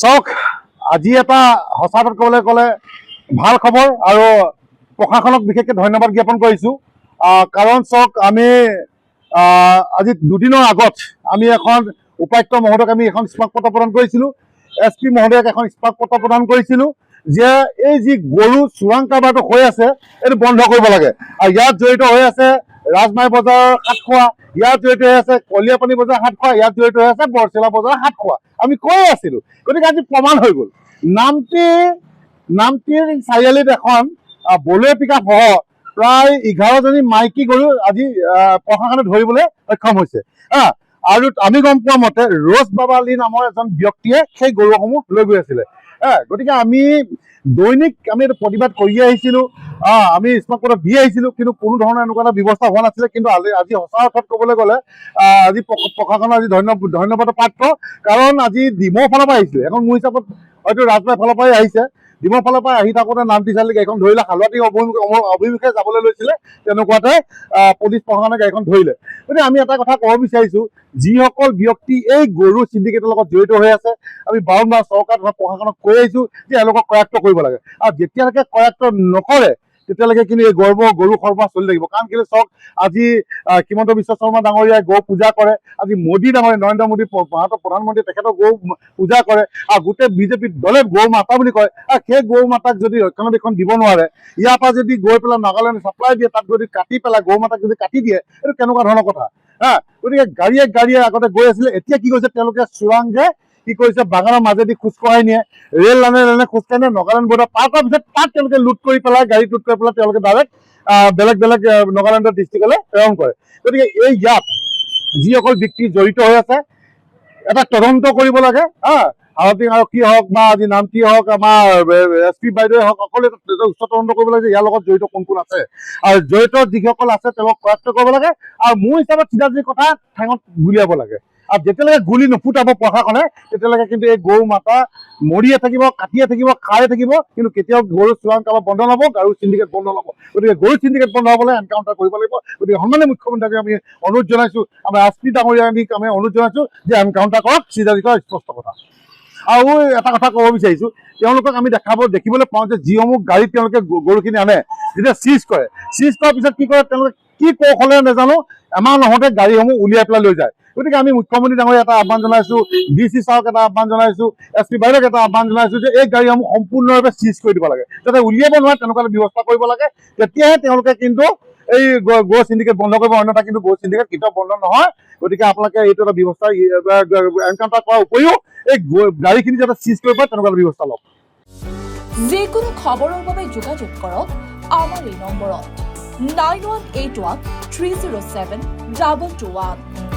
চাওক আজি এটা সঁচা কথা ক'বলৈ গ'লে ভাল খবৰ আৰু প্ৰশাসনক বিশেষকৈ ধন্যবাদ জ্ঞাপন কৰিছোঁ। কাৰণ চাওক আমি আজি দুদিনৰ আগত আমি এখন উপায়ুক্ত মহোদয়ক আমি এখন স্মাৰকপত্ৰ প্ৰদান কৰিছিলোঁ, SP মহোদয়ক এখন স্মাৰকপত্ৰ প্ৰদান কৰিছিলোঁ যে এই যি গৰু চোৰাং কাৰবাৰটো হৈ আছে এইটো বন্ধ কৰিব লাগে। আৰু ইয়াত জড়িত হৈ আছে ৰাজমাই বজাৰ সাতখোৱা, ইয়াত জড়িত হৈ আছে কলিয়াপানী বজাৰ সাতখোৱা, ইয়াত জড়িত হৈ আছে বৰচেলা বজাৰ সাতখোৱা। আমি কৈ আছিলোঁ, গতিকে আজি প্ৰমাণ হৈ গ'ল। নামটিৰ চাৰিআলিত এখন বলেৰ' পিকআপ সহ প্ৰায় 11জনী মাইকী গৰু আজি প্ৰশাসনে ধৰিবলৈ সক্ষম হৈছে। আৰু আমি গম পোৱা মতে ৰ'জ বাবা আলী নামৰ এজন ব্যক্তিয়ে সেই গৰুসমূহ লৈ গৈ আছিলে। গতিকে আমি দৈনিক আমি এইটো প্ৰতিবাদ কৰি আহিছিলোঁ, আমি স্মাৰকপত্ৰ দি আহিছিলোঁ, কিন্তু কোনো ধৰণৰ এনেকুৱা এটা ব্যৱস্থা হোৱা নাছিলে। কিন্তু আজি সঁচা অৰ্থত ক'বলৈ গ'লে আজি প্ৰশাসনৰ আজি ধন্যবাদৰ পাত্ৰ, কাৰণ আজি ডিমৌৰ ফালৰ পৰা আহিছিলে। এখন মোৰ হিচাপত হয়তো ৰাজমাইৰ ফালৰ পৰাই আহিছে। ডিমৌৰ ফালৰ পৰা আহি থাকোঁতে নামটি চাৰিআলি গাড়ীখন ধৰিলে, হালুৱাটি অভিমুখে যাবলৈ লৈছিলে, তেনেকুৱাতে পুলিচ প্ৰশাসনে গাড়ীখন ধৰিলে। গতিকে আমি এটা কথা ক'ব বিচাৰিছোঁ, যিসকল ব্যক্তি এই গৰু চিণ্ডিকেটৰ লগত জড়িত হৈ আছে, আমি বাৰম্বাৰ চৰকাৰ তথা প্ৰশাসনক কৈ আহিছোঁ যে এওঁলোকক কৰায়ত্ব কৰিব লাগে। আৰু যেতিয়ালৈকে কৰায়ত্ব নকৰে তেতিয়ালৈকে কিন্তু এই গৰু সৰবৰাহ চলি থাকিব। কাৰণ কেলৈ চাওক, আজি হিমন্ত বিশ্ব শৰ্মা ডাঙৰীয়াই গৌ পূজা কৰে, আজি মোদী ডাঙৰীয়া নৰেন্দ্ৰ মোদী ভাৰতৰ প্ৰধানমন্ত্ৰী তেখেতৰ গৌ পূজা কৰে, আৰু গোটেই বিজেপি দলে গৌ মাতা বুলি কয়। আৰু সেই গৌ মাতাক যদি ৰক্ষণাবেক্ষণ দিব নোৱাৰে, ইয়াৰ পৰা যদি গৈ পেলাই নাগালেণ্ড ছাপ্লাই দিয়ে, তাত যদি কাটি পেলাই গৌ মাতাক যদি কাটি দিয়ে, এইটো কেনেকুৱা ধৰণৰ কথা? গতিকে গাড়ীয়ে আগতে গৈ আছিলে, এতিয়া কি কৰিছে তেওঁলোকে চোৰাংকে কি কৰিছে, বাগানৰ মাজেদি খোজকঢ়াই নিয়ে, ৰেল লাইনে খোজকাঢ়ি নিয়ে, নগালেণ্ড বৰ্ডাৰ পাৰ কৰাৰ পিছত তাত তেওঁলোকে লুট কৰি পেলাই, গাড়ীত লুট কৰি পেলাই তেওঁলোকে ডাইৰেক্ট বেলেগ নগালেণ্ডৰ ডিষ্ট্ৰিক্টলৈ প্ৰেৰণ কৰে। গতিকে ইয়াত যিসকল ব্যক্তি জড়িত হৈ আছে, এটা তদন্ত কৰিব লাগে। হালধি আৰক্ষী হওক বা আজি নামটি হওক, আমাৰ SP বাইদেৱে হওক, সকলোৱে এটা উচ্চ তদন্ত কৰিব লাগে যে ইয়াৰ লগত জড়িত কোন আছে, আৰু জড়িত যিসকল আছে তেওঁলোকক কৰায়ত্ব কৰিব লাগে। আৰু মোৰ হিচাপত চিধাচিধি কথা ঠেঙত গুলিয়াব লাগে। আৰু যেতিয়ালৈকে গুলি নুফুটাব প্ৰশাসনে, তেতিয়ালৈকে কিন্তু এই গৰু মাতা মৰিয়ে থাকিব, কাটিয়ে থাকিব, খায়ে থাকিব, কিন্তু কেতিয়াও গৰু চোৰাং কাৰবাৰ বন্ধ নহ'ব, গৰু চিণ্ডিকেট বন্ধ নহ'ব। গতিকে গৰু চিণ্ডিকেট বন্ধ হ'বলৈ এনকাউণ্টাৰ কৰিব লাগিব। গতিকে সন্মানীয় মুখ্যমন্ত্ৰীক আমি অনুৰোধ জনাইছোঁ, আমাৰ SP ডাঙৰীয়াক আমি অনুৰোধ জনাইছোঁ যে এনকাউণ্টাৰ কৰক, চিধাচিধি স্পষ্ট কথা। আৰু এটা কথা ক'ব বিচাৰিছোঁ, তেওঁলোকক আমি দেখিবলৈ পাওঁ যে যিসমূহ গাড়ীত তেওঁলোকে গৰুখিনি আনে, যেতিয়া চিজ কৰাৰ পিছত কি কৰে, তেওঁলোকে কি কৌশলেৰে নাজানো, এমাহ নহওঁতে গাড়ীসমূহ উলিয়াই পেলাই লৈ যায়। গতিকে আমি মুখ্যমন্ত্ৰী ডাঙৰীয়াক এটা আহ্বান জনাইছোঁ, DC ছাৰক এটা আহ্বান জনাইছোঁ, SP বাইদেউক এটা আহ্বান জনাইছোঁ যে এই গাড়ীসমূহ সম্পূৰ্ণভাৱে চিজ কৰি দিব লাগে, যাতে উলিয়াব নোৱাৰে তেনেকুৱা ব্যৱস্থা কৰিব লাগে। তেতিয়াহে তেওঁলোকে কিন্তু এই গৰু চিণ্ডিকেট বন্ধ কৰিব, অন্যথা কিন্তু গৰু চিণ্ডিকেট কেতিয়াও বন্ধ নহয়। গতিকে আপোনালোকে এইটো এটা ব্যৱস্থা এনকাউণ্টাৰ কৰাৰ উপৰিও এই গাড়ীখিনি যাতে চিজ কৰিব পাৰে তেনেকুৱা ব্যৱস্থা লওক। যিকোনো খবৰৰ বাবে যোগাযোগ কৰক আমাৰ এই নম্বৰত 9181 307 221।